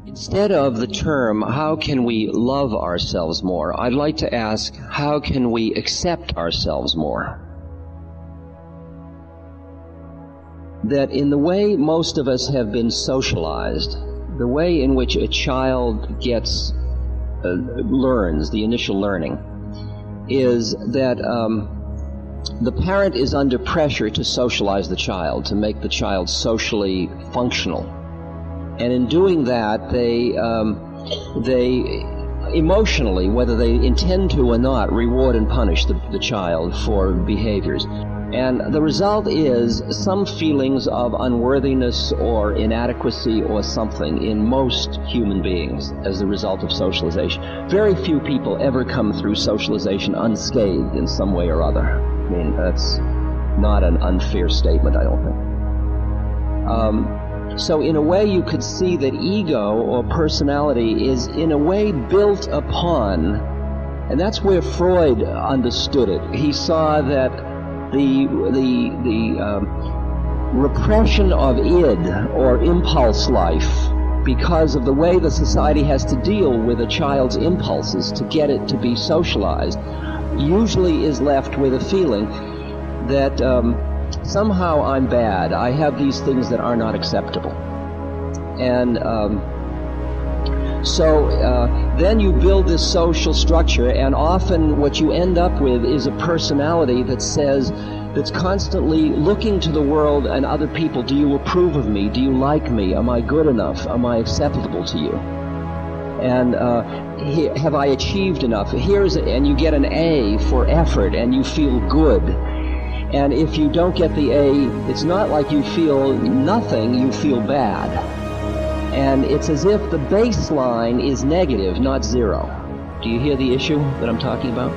Instead of the term, how can we love ourselves more, I'd like to ask, how can we accept ourselves more? That in the way most of us have been socialized, the way in which a child learns, the initial learning, is that the parent is under pressure to socialize the child, to make the child socially functional. And in doing that, they emotionally, whether they intend to or not, reward and punish the child for behaviors. And the result is some feelings of unworthiness or inadequacy or something in most human beings as a result of socialization. Very few people ever come through socialization unscathed in some way or other. I mean, that's not an unfair statement, I don't think. So in a way you could see that ego or personality is in a way built upon, and that's where Freud understood it. He saw that the repression of id, or impulse life, because of the way the society has to deal with a child's impulses to get it to be socialized, usually is left with a feeling that somehow I'm bad. I have these things that are not acceptable. And so then you build this social structure, and often what you end up with is a personality that's constantly looking to the world and other people. Do you approve of me? Do you like me? Am I good enough? Am I acceptable to you? And have I achieved enough? And you get an A for effort, and you feel good. And if you don't get the A, it's not like you feel nothing, you feel bad. And it's as if the baseline is negative, not zero. Do you hear the issue that I'm talking about?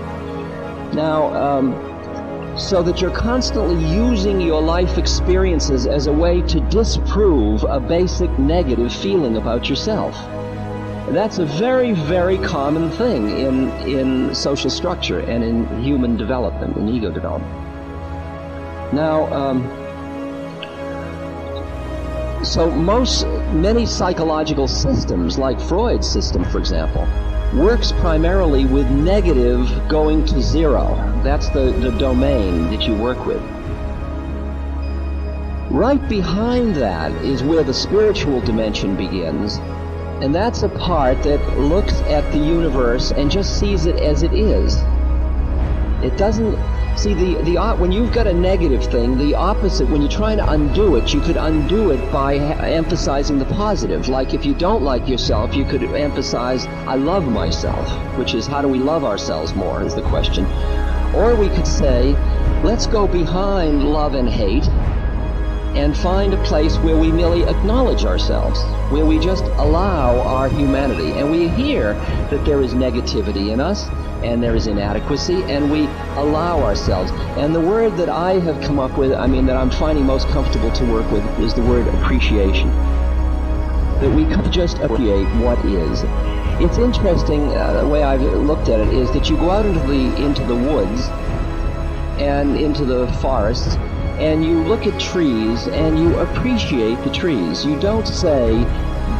Now, so that you're constantly using your life experiences as a way to disprove a basic negative feeling about yourself. That's a very, very common thing in social structure and in human development, in ego development. Now, so many psychological systems, like Freud's system, for example, works primarily with negative going to zero. That's the domain that you work with. Right behind that is where the spiritual dimension begins, and that's a part that looks at the universe and just sees it as it is. It doesn't see when you've got a negative thing, the opposite, when you're trying to undo it, you could undo it by emphasizing the positive. Like if you don't like yourself, you could emphasize, I love myself, which is how do we love ourselves more is the question. Or we could say, let's go behind love and hate and find a place where we merely acknowledge ourselves, where we just allow our humanity. And we hear that there is negativity in us, and there is inadequacy, and we allow ourselves. And the word that I have come up with, that I'm finding most comfortable to work with, is the word appreciation. That we can just appreciate what is. It's interesting, the way I've looked at it is that you go out into the woods and into the forests, and you look at trees and you appreciate the trees. You don't say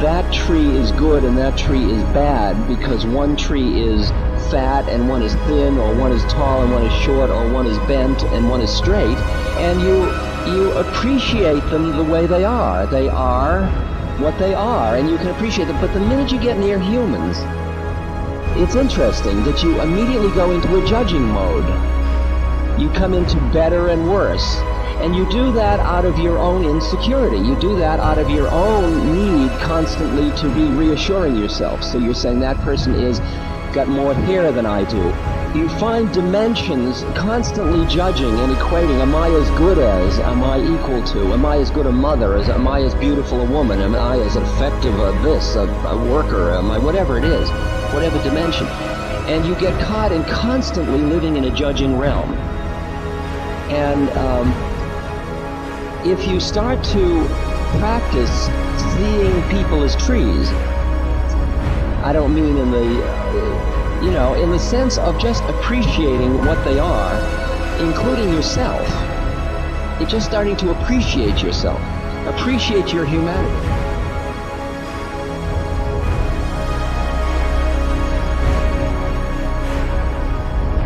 that tree is good and that tree is bad because one tree is fat and one is thin, or one is tall and one is short, or one is bent and one is straight, and you appreciate them the way they are. They are what they are, and you can appreciate them. But the minute you get near humans, it's interesting that you immediately go into a judging mode. You come into better and worse. And you do that out of your own insecurity. You do that out of your own need constantly to be reassuring yourself. So you're saying that person is got more hair than I do. You find dimensions constantly judging and equating. Am I as good as? Am I equal to? Am I as good a mother? Am I as beautiful a woman? Am I as effective a this, a worker? Am I whatever it is, whatever dimension. And you get caught in constantly living in a judging realm. And if you start to practice seeing people as trees, I don't mean in the sense of just appreciating what they are, including yourself. It's just starting to appreciate yourself, appreciate your humanity.